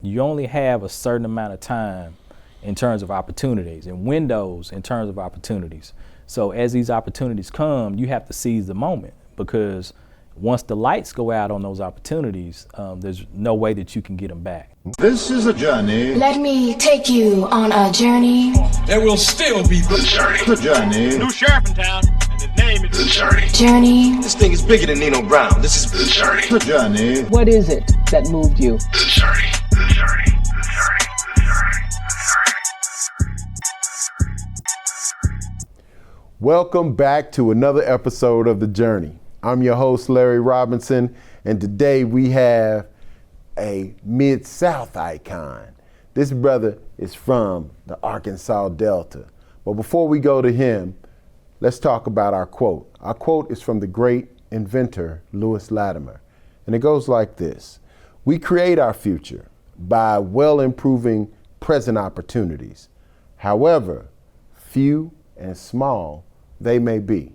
You only have a certain amount of time in terms of opportunities and windows in terms of opportunities. So as these opportunities come, you have to seize the moment, because once the lights go out on those opportunities, there's no way that you can get them back. This is a journey. Let me take you on a journey. There will still be The journey. The journey. new sheriff in town, and his name is The journey. Journey. This thing is bigger than Nino Brown. This is The journey. The journey. What is it that moved you? The journey. The journey. The journey. The journey. Welcome back to another episode of The Journey. I'm your host, Larry Robinson, and today we have a Mid-South icon. This brother is from the Arkansas Delta. But before we go to him, let's talk about our quote. Our quote is from the great inventor, Lewis Latimer, and it goes like this: "We create our future by well improving present opportunities, however few and small they may be."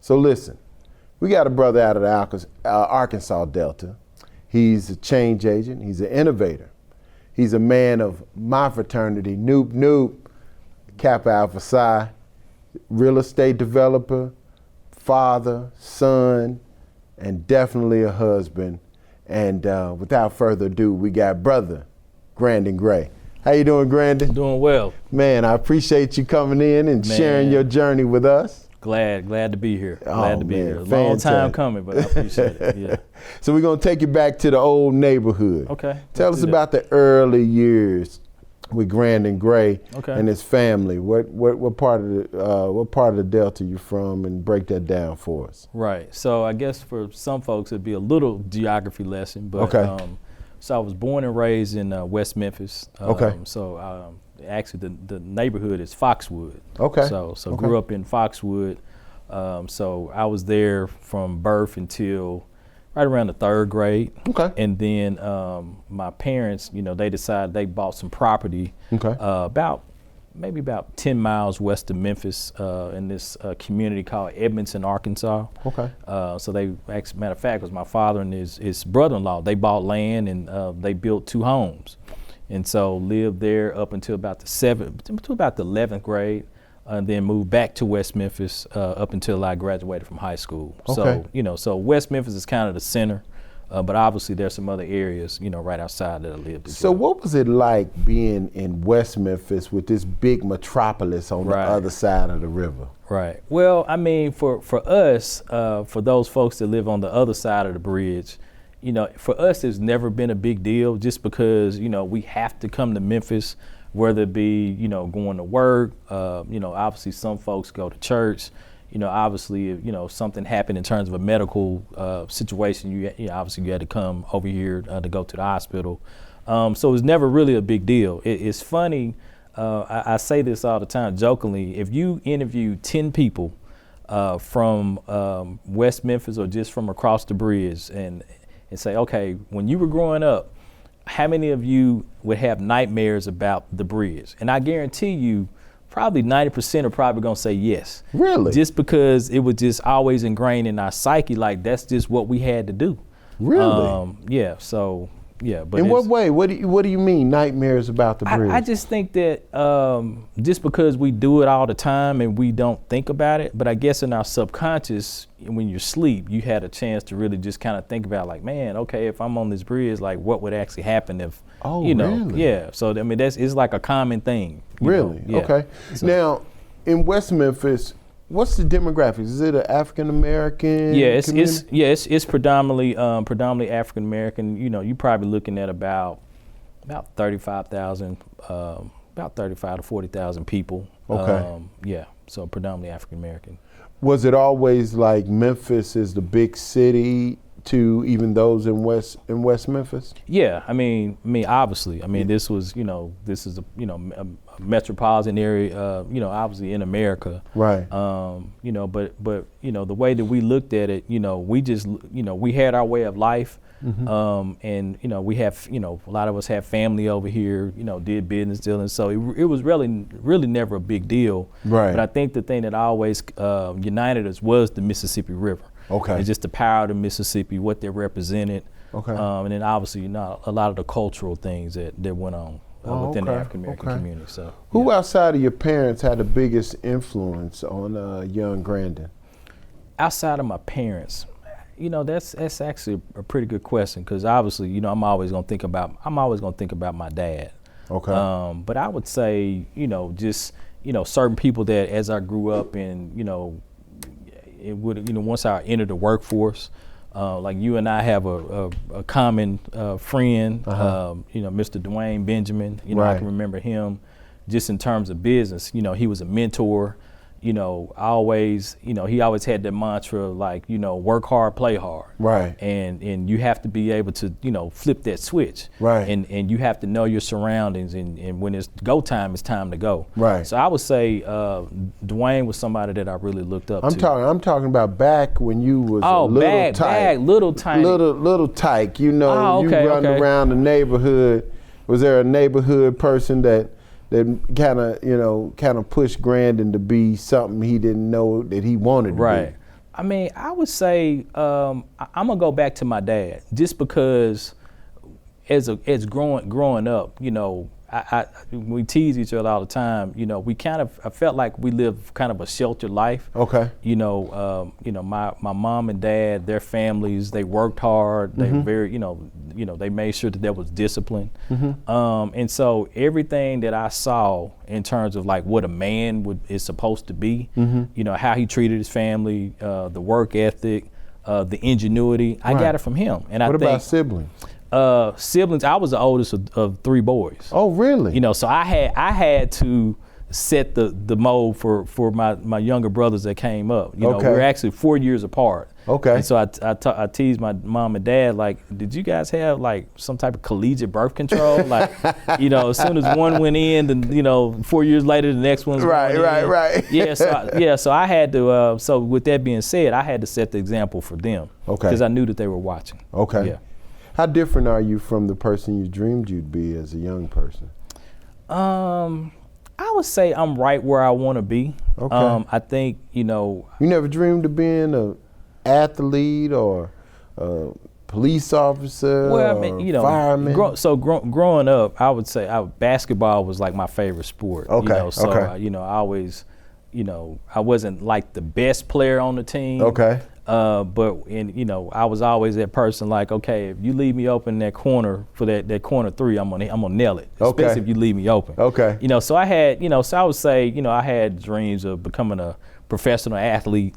So listen, we got a brother out of the Arkansas Delta. He's a change agent. He's an innovator. He's a man of my fraternity, Noop Noop, Kappa Alpha Psi, real estate developer, father, son, and definitely a husband. And without further ado, we got brother Grandon Gray. How you doing, Grandon? Doing well. Man, I appreciate you coming in and sharing your journey with us. Glad to be here. Oh, Glad to be man, here. Long fantastic. time coming, but I appreciate it. Yeah. So we're gonna take you back to the old neighborhood. Okay. Tell us about the early years with Grandon Gray and his family. What part of the Delta you from, and break that down for us. Right. So I guess for some folks it'd be a little geography lesson, but so I was born and raised in West Memphis. Actually the neighborhood is Foxwood. So grew up in Foxwood. So I was there from birth until right around the third grade. And then my parents, they decided they bought some property about 10 miles west of Memphis in this community called Edmondson, Arkansas. So they, actually, matter of fact, it was my father and his brother-in-law. They bought land and they built 2 homes. And so lived there up until about the 11th grade, and then moved back to West Memphis up until I graduated from high school. So West Memphis is kind of the center, but obviously there's some other areas, right outside that I lived as well. What was it like being in West Memphis with this big metropolis on the other side of the river? Right. Well, I mean, for us, for those folks that live on the other side of the bridge, for us, it's never been a big deal, just because, we have to come to Memphis, whether it be, going to work, obviously some folks go to church, obviously, if, something happened in terms of a medical situation, obviously you had to come over here to go to the hospital. So it's never really a big deal. It's funny, I say this all the time jokingly, if you interview 10 people from West Memphis or just from across the bridge and say, okay, when you were growing up, how many of you would have nightmares about the bridge? And I guarantee you, probably 90% are probably gonna say yes. Really? Just because it was just always ingrained in our psyche, like that's just what we had to do. Really? But in what way? What do you mean nightmares about the bridge? I just think that just because we do it all the time and we don't think about it, but I guess in our subconscious, when you're asleep, you had a chance to really just kind of think about, like, man, okay, if I'm on this bridge, like what would actually happen if, really? Yeah. So I mean, it's like a common thing. Really? Yeah. Okay. So, now, in West Memphis, what's the demographics? Is it an African American? Yeah, it's predominantly African American. You're probably looking at about 35,000, about 35 to 40,000 people. So predominantly African American. Was it always like Memphis is the big city to even those in West Memphis? Yeah, I mean, obviously, this was, this is a metropolitan area, obviously in America. Right. But the way that we looked at it, we just, we had our way of life. And we have, a lot of us have family over here, did business dealing. So it was really never a big deal. Right. But I think the thing that always united us was the Mississippi River. Okay. And just the power of the Mississippi, what they represented. Okay. And then obviously, a lot of the cultural things that went on within the African American community. So, who outside of your parents had the biggest influence on young Grandon? Outside of my parents, that's actually a pretty good question, because obviously, I'm always gonna think about my dad. Okay. But I would say, just certain people that as I grew up and it would once I entered the workforce, like you and I have a common friend, Mr. Dwayne Benjamin. Right. I can remember him just in terms of business. He was a mentor. He always had that mantra like, work hard, play hard. Right. And you have to be able to, flip that switch. Right. And you have to know your surroundings, and when it's go time, it's time to go. Right. So I would say Dwayne was somebody that I really looked up to. I'm talking about back when you was a little tight. Little tiny. Little tyke. You okay, run around the neighborhood. Was there a neighborhood person that kind of pushed Grandon to be something he didn't know that he wanted to be? Right. I mean, I would say I'm gonna go back to my dad, just because as growing up, we tease each other all the time. I felt like we lived kind of a sheltered life. Okay. My mom and dad, their families, they worked hard. They were very, they made sure that there was discipline. And so everything that I saw in terms of like what a man is supposed to be, how he treated his family, the work ethic, the ingenuity, I got it from him. And what about siblings? Siblings, I was the oldest of 3 boys. Oh, really? So I had to set the mold for my younger brothers that came up. We're actually 4 years apart. Okay. And so I teased my mom and dad, like, did you guys have like some type of collegiate birth control? Like, as soon as one went in, then 4 years later the next one's right. Yeah. So I had to. So with that being said, I had to set the example for them. Okay. Because I knew that they were watching. Okay. Yeah. How different are you from the person you dreamed you'd be as a young person? I would say I'm right where I want to be. Okay. I think, You never dreamed of being an athlete or a police officer fireman? Growing up, I would say basketball was like my favorite sport. Okay. I always, I wasn't like the best player on the team. Okay. But I was always that person like, okay, if you leave me open in that corner for that corner 3, I'm gonna nail it. Okay. Especially if you leave me open. Okay. So I had, so I would say, I had dreams of becoming a professional athlete,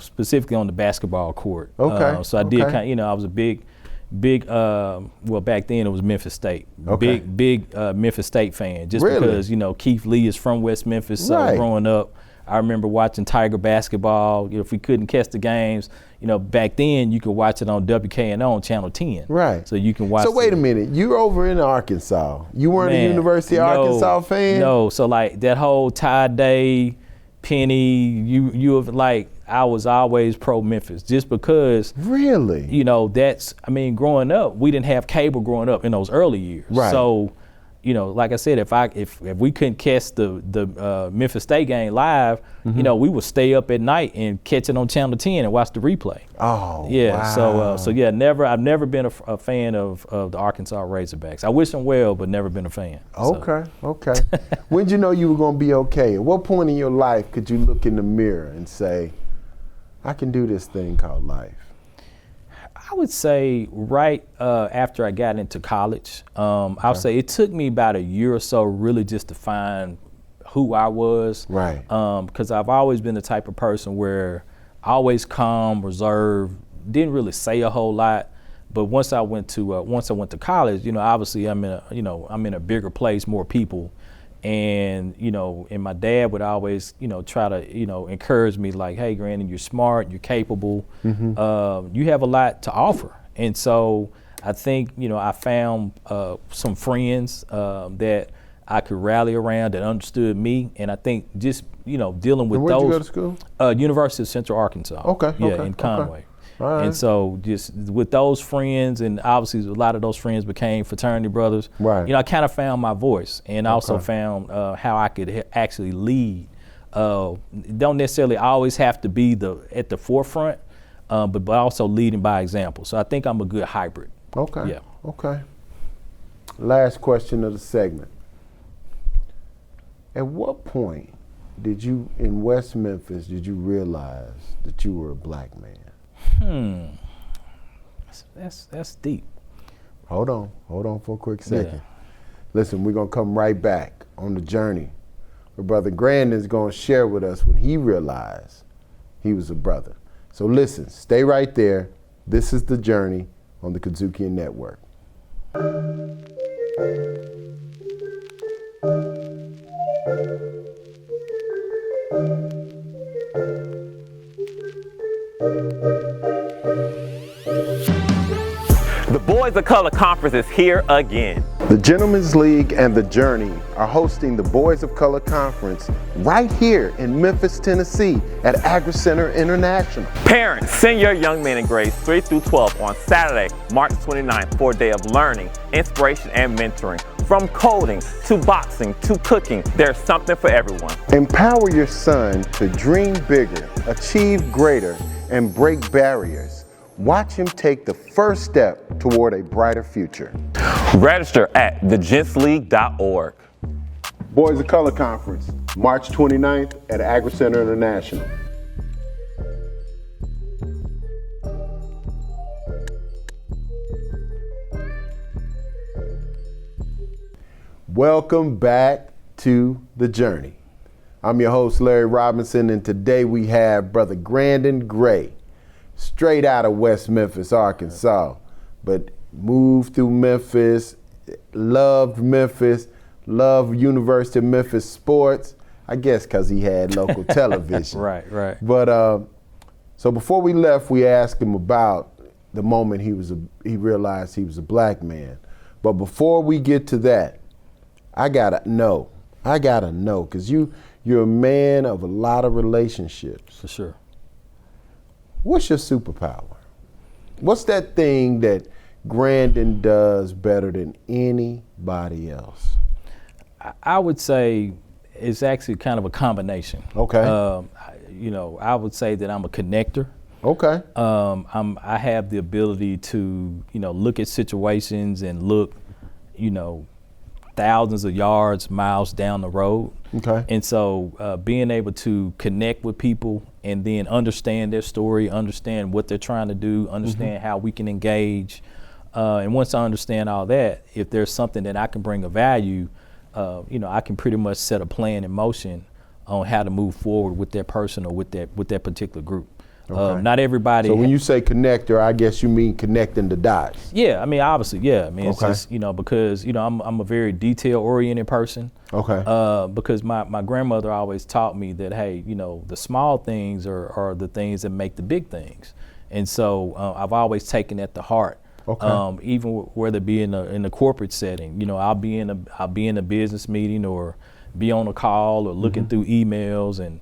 specifically on the basketball court. Okay. So I did kind of, I was a big, well, back then it was Memphis State. Okay. Big Memphis State fan. Just Really? because, Keith Lee is from West Memphis. So Right. growing up, I remember watching Tiger basketball. If we couldn't catch the games, back then you could watch it on WKNO on Channel 10. Right. So you can watch. So wait a minute, you're over in Arkansas. You weren't a University of Arkansas fan? No. So like that whole Ty Day, Penny, you have like, I was always pro Memphis just because. Really? Growing up, we didn't have cable growing up in those early years. Right. So, like I said, if we couldn't catch the Memphis State game live, we would stay up at night and catch it on Channel 10 and watch the replay. Oh, yeah. wow. I've never been a fan of the Arkansas Razorbacks. I wish them well, but never been a fan. Okay. When did you know you were going to be okay? At what point in your life could you look in the mirror and say, I can do this thing called life? I would say right after I got into college. I would say it took me about a year or so really just to find who I was. Right. Because I've always been the type of person where always calm, reserved, didn't really say a whole lot. But once I went to college, obviously I'm in a bigger place, more people. And my dad would always, try to, encourage me like, hey, Grandon, you're smart, you're capable, you have a lot to offer. And so I think, I found some friends that I could rally around that understood me. And I think just, dealing with where'd those. You go to school? University of Central Arkansas. Okay. In Conway. All right. And so just with those friends, and obviously a lot of those friends became fraternity brothers. Right. I kind of found my voice, and also found how I could actually lead. Don't necessarily always have to be at the forefront, but also leading by example. So I think I'm a good hybrid. Okay. Yeah. Okay. Last question of the segment. At what point did you, in West Memphis, did you realize that you were a black man? That's deep. Hold on for a quick second. Yeah. Listen, we're gonna come right back on the journey. Our brother Grandon's gonna share with us when he realized he was a brother. So listen, stay right there. This is The Journey on the Kudzukian Network. The Boys of Color Conference is here again. The Gentlemen's League and The Journey are hosting the Boys of Color Conference right here in Memphis, Tennessee at Agri Center International. Parents, send your young men in grades 3 through 12 on Saturday, March 29th for a day of learning, inspiration, and mentoring. From coding to boxing to cooking, there's something for everyone. Empower your son to dream bigger, achieve greater, and break barriers. Watch him take the first step toward a brighter future. Register at thegentsleague.org. Boys of Color Conference, March 29th at Agri Center International. Welcome back to The Journey. I'm your host, Larry Robinson, and today we have Brother Grandon Gray, straight out of West Memphis, Arkansas, but moved through Memphis, loved University of Memphis sports, I guess because he had local television. Right. But so before we left, we asked him about the moment he realized he was a black man. But before we get to that, I gotta know, because you're a man of a lot of relationships. For sure. What's your superpower? What's that thing that Grandon does better than anybody else? I would say it's actually kind of a combination. Okay. I would say that I'm a connector. Okay. I have the ability to, look at situations and look, thousands of yards, miles down the road. Okay. And so being able to connect with people and then understand their story, understand what they're trying to do, understand how we can engage. And once I understand all that, if there's something that I can bring of value, I can pretty much set a plan in motion on how to move forward with that person or with that particular group. Okay. Not everybody. So when you say connector, I guess you mean connecting the dots. Yeah, I mean, obviously, yeah. I mean, it's Okay. just, because, I'm a very detail-oriented person. Okay. Because my grandmother always taught me that, hey, the small things are the things that make the big things. And so I've always taken that to heart. Okay. Even whether it be in a corporate setting, I'll be in a business meeting or be on a call or looking through emails and,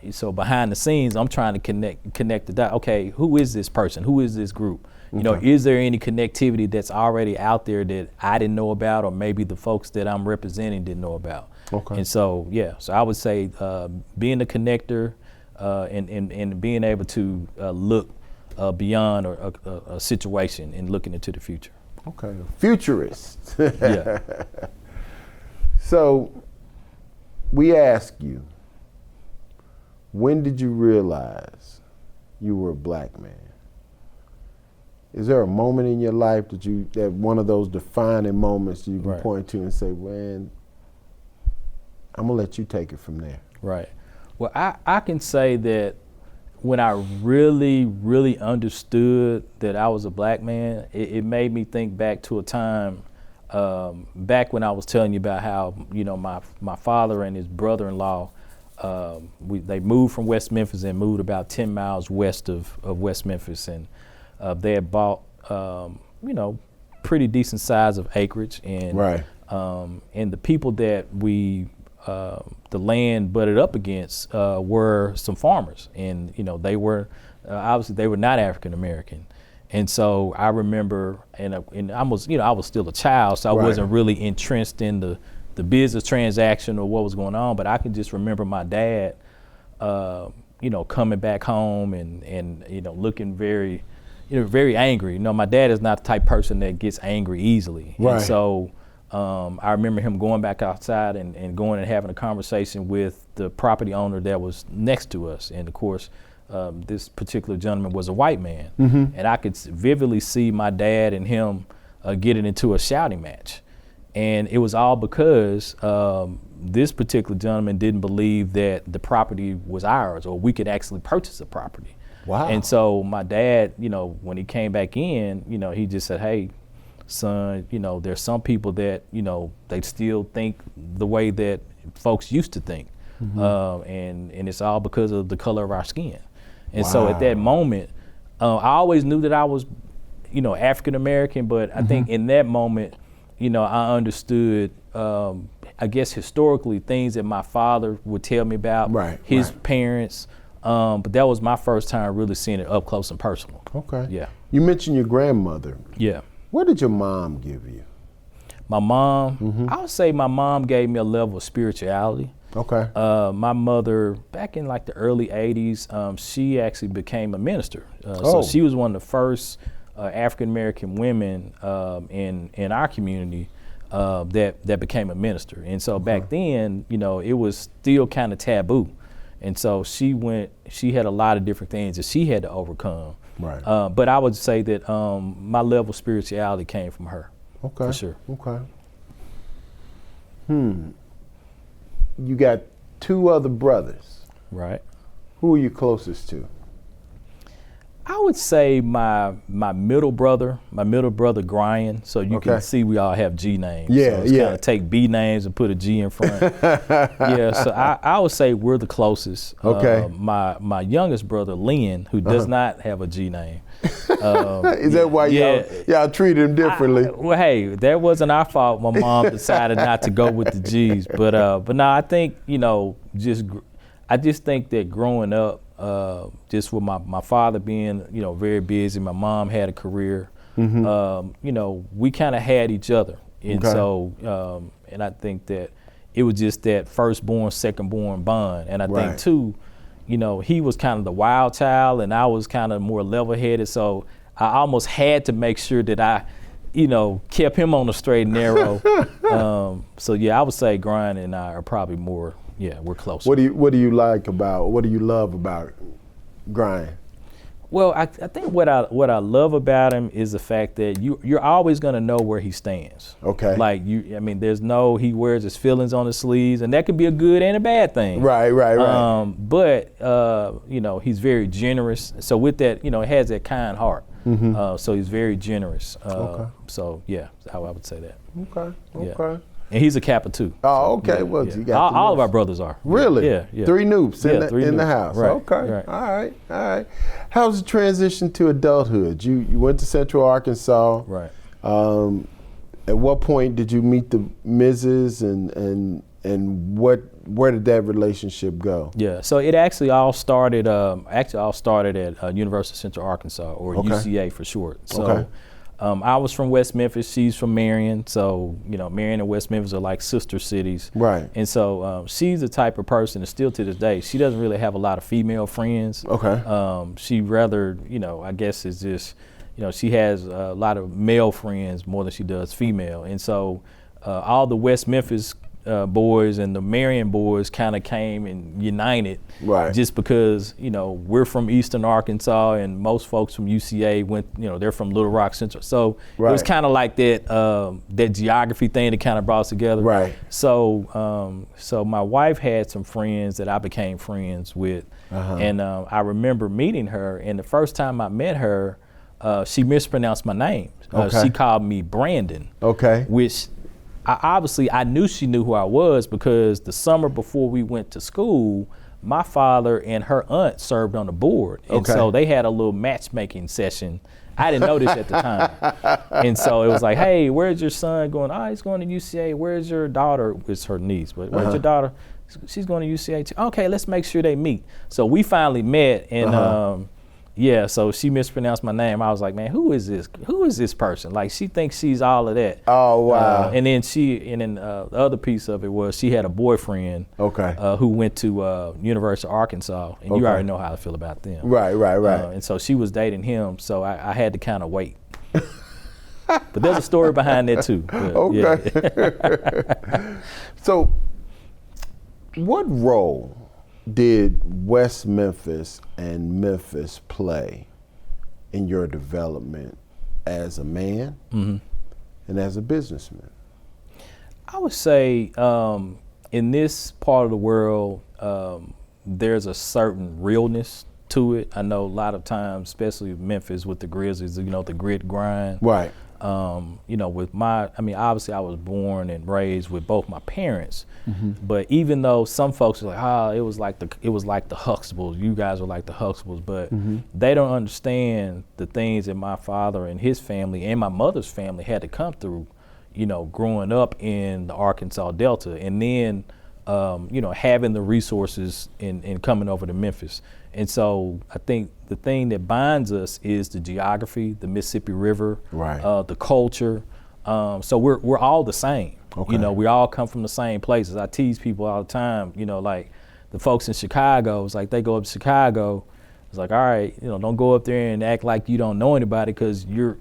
so behind the scenes, I'm trying to connect the dot. Okay, who is this person? Who is this group? Is there any connectivity that's already out there that I didn't know about, or maybe the folks that I'm representing didn't know about? Okay. And so, so I would say being a connector and being able to look beyond a situation and looking into the future. Okay, futurist. Yeah. So we ask you, when did you realize you were a black man? Is there a moment in your life that one of those defining moments you can point to and say, man, I'm gonna let you take it from there? Right. Well, I can say that when I really, really understood that I was a black man, it made me think back to a time back when I was telling you about how, my father and his brother-in-law, they moved from West Memphis and moved about 10 miles west of West Memphis, and they had bought, pretty decent size of acreage, and and the people that the land butted up against were some farmers, and they were obviously they were not African American, and so I remember, and I was still a child, so I wasn't really entrenched in the business transaction or what was going on, but I can just remember my dad, coming back home and looking very, very angry. My dad is not the type of person that gets angry easily. Right. And so I remember him going back outside and going and having a conversation with the property owner that was next to us. And of course, this particular gentleman was a white man. And I could vividly see my dad and him getting into a shouting match. And it was all because this particular gentleman didn't believe that the property was ours or we could actually purchase the property. Wow. And so my dad, when he came back in, he just said, hey, son, there's some people that, they still think the way that folks used to think. And it's all because of the color of our skin. And so at that moment, I always knew that I was, African American, but I think in that moment, I understood, I guess historically, things that my father would tell me about his parents. But that was my first time really seeing it up close and personal. Okay. Yeah. You mentioned your grandmother. Yeah. What did your mom give you? My mom, I would say my mom gave me a level of spirituality. Okay. My mother, back in like the early 80s, she actually became a minister. So she was one of the first African American women in our community that became a minister. And so back then, it was still kind of taboo. And so she had a lot of different things that she had to overcome. Right. But I would say that my level of spirituality came from her. Okay. For sure. Okay. You got 2 other brothers. Right. Who are you closest to? I would say my middle brother Grandon. So you can see we all have G names. Yeah, so it's kind of take B names and put a G in front. So I would say we're the closest. Okay. My youngest brother Lynn, who does not have a G name. Is that why y'all treat him differently? Well, hey, that wasn't our fault. My mom decided not to go with the G's, but no, I think I just think that growing up, just with my father being very busy, my mom had a career. We kind of had each other, and so and I think that it was just that firstborn, secondborn bond, and I think too. He was kind of the wild child and I was kind of more level-headed. So I almost had to make sure that I, kept him on the straight and narrow. So I would say Grandon and I are probably more, we're closer. What do you love about Grandon? Well, I think what I love about him is the fact that you're always gonna know where he stands. Okay. Like he wears his feelings on his sleeves, and that could be a good and a bad thing. Right. But he's very generous. So with that, it has that kind heart. So he's very generous. So that's how I would say that. Okay. Yeah. And he's a Kappa too. Oh, okay. You got all of our brothers are. Really? Yeah. 3 Noops in the house. Right. Okay. Right. All right. How's the transition to adulthood? You went to Central Arkansas. Right. At what point did you meet the Mrs. and where did that relationship go? Yeah. So it actually all started at University of Central Arkansas, or UCA for short. So. I was from West Memphis. She's from Marion. So, Marion and West Memphis are like sister cities. Right. And so she's the type of person, and still to this day, she doesn't really have a lot of female friends. Okay. She rather, I guess is just, she has a lot of male friends more than she does female. And so all the West Memphis boys and the Marion boys kind of came and united, just because we're from Eastern Arkansas and most folks from UCA went, they're from Little Rock Central, so it was kind of like that geography thing that kind of brought us together. Right. So so my wife had some friends that I became friends with, and I remember meeting her, and the first time I met her, she mispronounced my name. She called me Brandon. Okay. Which I knew she knew who I was, because the summer before we went to school, my father and her aunt served on the board. And so they had a little matchmaking session. I didn't know this at the time. And so it was like, hey, where's your son going? Oh, he's going to UCA. Where's your daughter? It's her niece, but where's your daughter? She's going to UCA too. Okay, let's make sure they meet. So we finally met, and Yeah, so she mispronounced my name. I was like, man, who is this? Who is this person? Like, she thinks she's all of that. Oh, wow. And then the other piece of it was she had a boyfriend. Okay. Who went to University of Arkansas, and you already know how I feel about them. Right. And so she was dating him, so I had to kind of wait. But there's a story behind that too. But, okay. Yeah. So, what role did West Memphis and Memphis play in your development as a man and as a businessman? I would say in this part of the world, there's a certain realness to it. I know a lot of times, especially Memphis with the Grizzlies, the grit grind. Right. Obviously I was born and raised with both my parents, but even though some folks are like, it was like the Huxtables, you guys are like the Huxtables, but they don't understand the things that my father and his family and my mother's family had to come through, growing up in the Arkansas Delta, and then, having the resources and coming over to Memphis. And so I think the thing that binds us is the geography, the Mississippi River, right. The culture. So we're all the same. Okay. We all come from the same places. I tease people all the time, like the folks in Chicago, it's like they go up to Chicago, it's like, all right, don't go up there and act like you don't know anybody because you're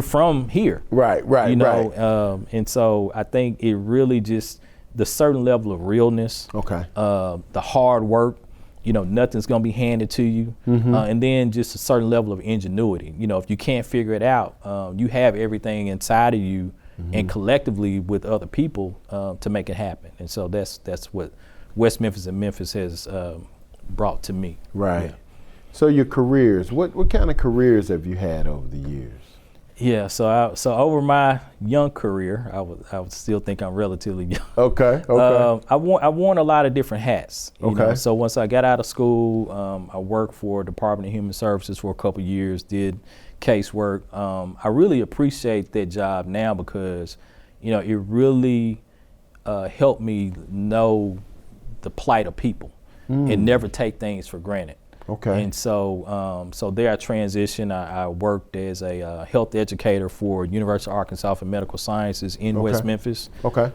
from here. Right. Right. And so I think it really just, the certain level of realness, the hard work, nothing's gonna be handed to you, and then just a certain level of ingenuity. If you can't figure it out, you have everything inside of you, and collectively with other people to make it happen. And so that's what West Memphis and Memphis has brought to me. Right. Yeah. So your careers, what kind of careers have you had over the years? Yeah, so over my young career, I would still think I'm relatively young. Okay. I worn a lot of different hats. Okay. So once I got out of school, I worked for Department of Human Services for a couple of years, did casework. I really appreciate that job now because, it really helped me know the plight of people and never take things for granted. Okay. And so there I transitioned. I worked as a health educator for University of Arkansas for Medical Sciences in West Memphis. Okay.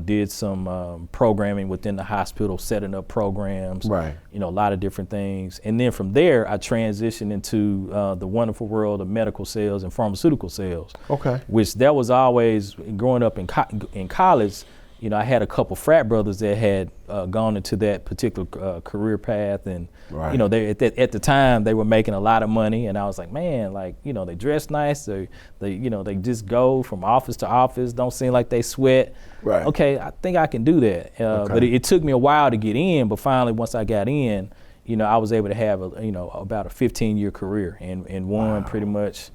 Did some programming within the hospital, setting up programs. Right. A lot of different things. And then from there, I transitioned into the wonderful world of medical sales and pharmaceutical sales. Okay. Which that was always, growing up in college, I had a couple frat brothers that had gone into that particular career path, and they at the time they were making a lot of money, and I was like, man, they dress nice, they just go from office to office, don't seem like they sweat. Right. Okay, I think I can do that. But it took me a while to get in, but finally once I got in, I was able to have about a 15-year career and won pretty much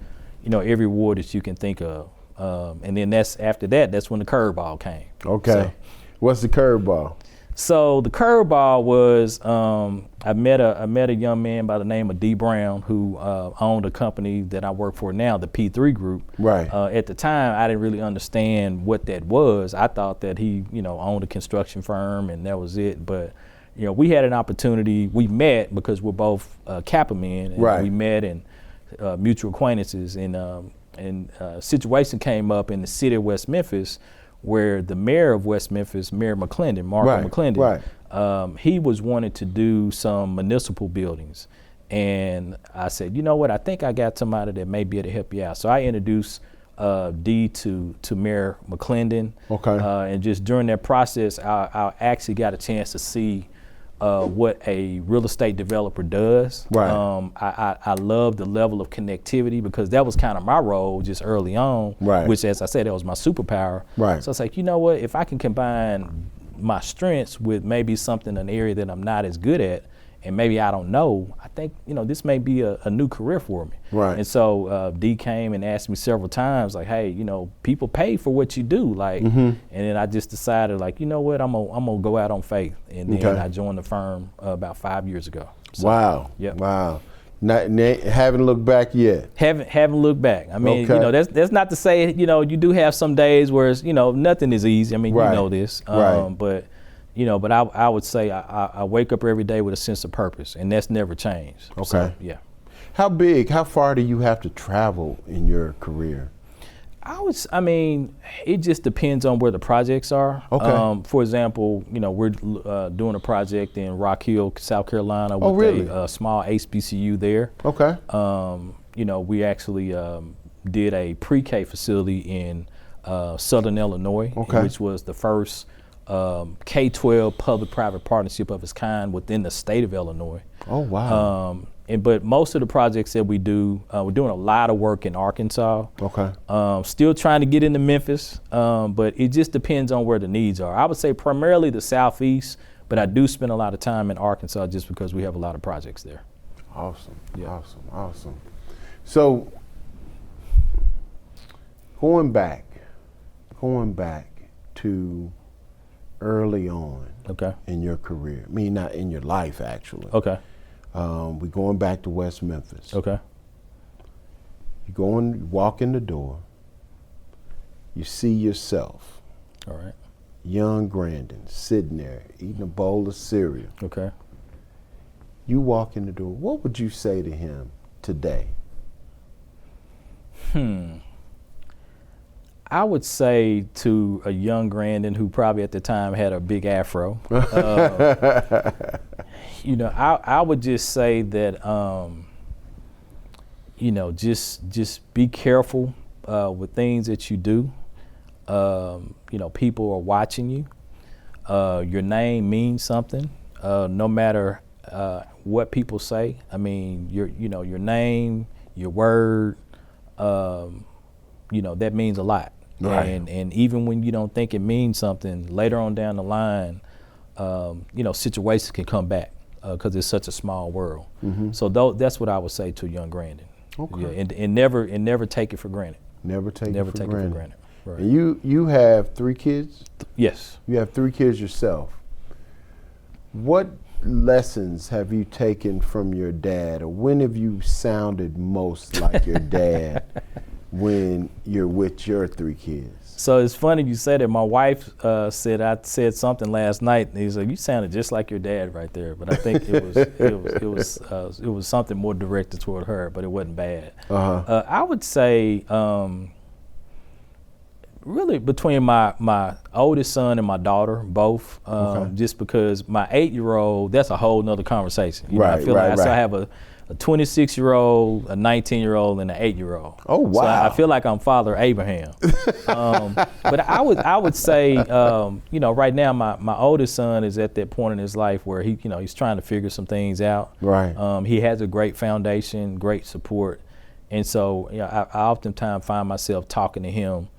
every award that you can think of. And then after that, that's when the curveball came. Okay. So, what's the curveball? So the curveball was I met a young man by the name of D. Brown who owned a company that I work for now, the P3 Group. Right. At the time, I didn't really understand what that was. I thought that he owned a construction firm and that was it. But we had an opportunity. We met because we're both Kappa men. And we met and mutual acquaintances and a situation came up in the city of West Memphis where the mayor of West Memphis, Mayor McClendon, Marco McClendon, he was wanting to do some municipal buildings. And I said, you know what, I think I got somebody that may be able to help you out. So I introduced D to Mayor McClendon. Okay. And just during that process, I actually got a chance to see what a real estate developer does. Right. I love the level of connectivity because that was kind of my role just early on, which, as I said, that was my superpower. Right. So it's like, you know what, if I can combine my strengths with maybe something, an area that I'm not as good at, and maybe I don't know, I think, this may be a new career for me. Right. And so D came and asked me several times, like, hey, people pay for what you do. And then I just decided, you know what, I'm gonna go out on faith. And then I joined the firm about 5 years ago. So, wow. Yep. Wow. Haven't looked back yet. Haven't looked back. I mean, that's not to say, you do have some days where it's, nothing is easy. I mean, you know this. But I would say I wake up every day with a sense of purpose, and that's never changed. Okay. So, yeah. How far do you have to travel in your career? I mean, it just depends on where the projects are. Okay. For example, we're doing a project in Rock Hill, South Carolina with really? a small HBCU there. Okay. We actually did a pre-K facility in Southern Illinois, Okay. which was the first K-12 public-private partnership of its kind within the state of Illinois. Oh, wow. But most of the projects that we do, we're doing a lot of work in Arkansas. Okay. Still trying to get into Memphis, but it just depends on where the needs are. I would say primarily the Southeast, but I do spend a lot of time in Arkansas just because we have a lot of projects there. Awesome. Yeah. Awesome. So going back to early on in your career, I mean, not in your life, actually. Okay. We're going back to West Memphis. Okay. You walk in the door, you see yourself, All right. young Grandon, sitting there eating a bowl of cereal. Okay. You walk in the door, what would you say to him today? I would say to a young Grandon who probably at the time had a big afro, I would just say that, just be careful with things that you do. People are watching you. Your name means something, no matter what people say. I mean, your name, your word, that means a lot. Right. And even when you don't think it means something, later on down the line, situations can come back because it's such a small world. Mm-hmm. So that's what I would say to young Grandon. Okay. Yeah, and never take it for granted. Never take it for granted. Right. And you have 3 kids? Yes. You have 3 kids yourself. What lessons have you taken from your dad, or when have you sounded most like your dad when you're with your 3 kids? So it's funny you said it. My wife said I said something last night, and he's like, "You sounded just like your dad right there." But I think it was something more directed toward her, but it wasn't bad. I would say really between my oldest son and my daughter, both, just because my 8-year-old, that's a whole nother conversation. I feel like I have a 26-year-old, a 19-year-old, and an 8-year-old. Oh, wow. So I feel like I'm Father Abraham. But I would say, right now my oldest son is at that point in his life where he's trying to figure some things out. Right. He has a great foundation, great support, and so I oftentimes find myself talking to him,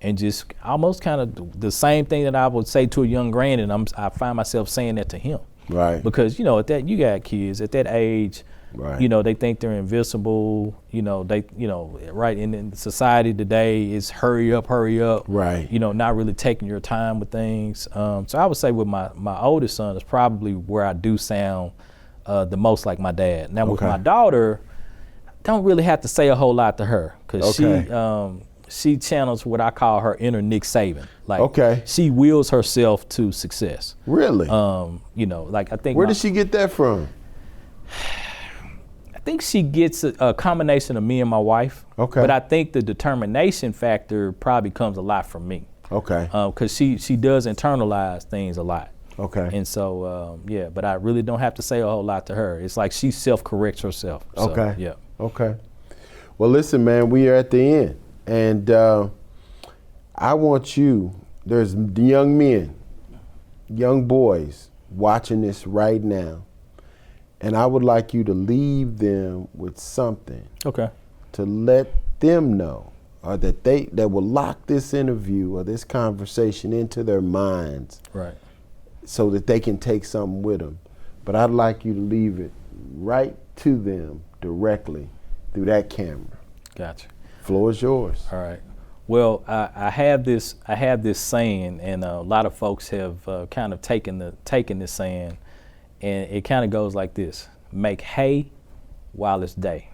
and just almost kind of the same thing that I would say to a young Grandon, I find myself saying that to him. Right. Because at that, you got kids at that age. Right. They think they're invincible. Right. And in society today, it's hurry up. Right. Not really taking your time with things. So I would say with my oldest son is probably where I do sound the most like my dad. Now with my daughter, don't really have to say a whole lot to her because she channels what I call her inner Nick Saban. Like she wills herself to success. Really? I think. Where did she get that from? I think she gets a combination of me and my wife. Okay. But I think the determination factor probably comes a lot from me. Okay. Because she does internalize things a lot. Okay. And so but I really don't have to say a whole lot to her. It's like she self-corrects herself. So, okay. Yeah. Okay. Well, listen, man, we are at the end. And I want there's young men, young boys watching this right now, and I would like you to leave them with something. Okay. To let them know, or that will lock this interview or this conversation into their minds. Right. So that they can take something with them. But I'd like you to leave it right to them directly through that camera. Gotcha. Floor is yours. All right. Well, I have this saying, and a lot of folks have kind of taken this saying, and it kind of goes like this: make hay while it's day.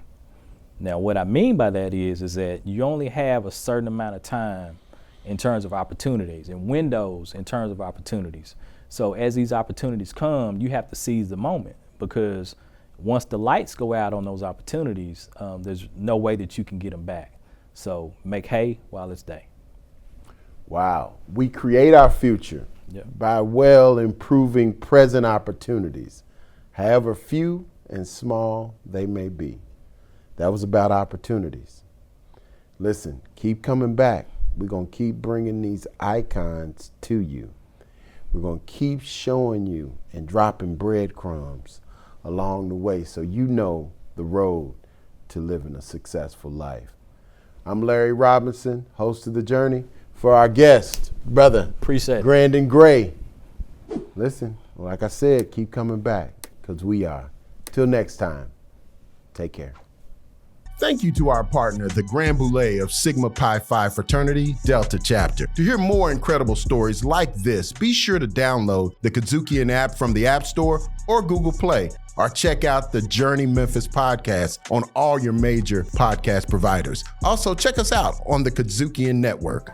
Now, what I mean by that is that you only have a certain amount of time in terms of opportunities and windows in terms of opportunities. So as these opportunities come, you have to seize the moment, because once the lights go out on those opportunities, there's no way that you can get them back. So make hay while it's day. Wow. We create our future by well improving present opportunities, however few and small they may be. That was about opportunities. Listen, keep coming back. We're going to keep bringing these icons to you. We're going to keep showing you and dropping breadcrumbs along the way so you know the road to living a successful life. I'm Larry Robinson, host of The Journey. For our guest, brother, Appreciate it. Grandon Gray. Listen, like I said, keep coming back because we are. Till next time, take care. Thank you to our partner, the Grand Boulé of Sigma Pi Phi Fraternity Delta Chapter. To hear more incredible stories like this, be sure to download the Kudzukian app from the App Store or Google Play, or check out the Journey Memphis podcast on all your major podcast providers. Also, check us out on the Kudzukian Network.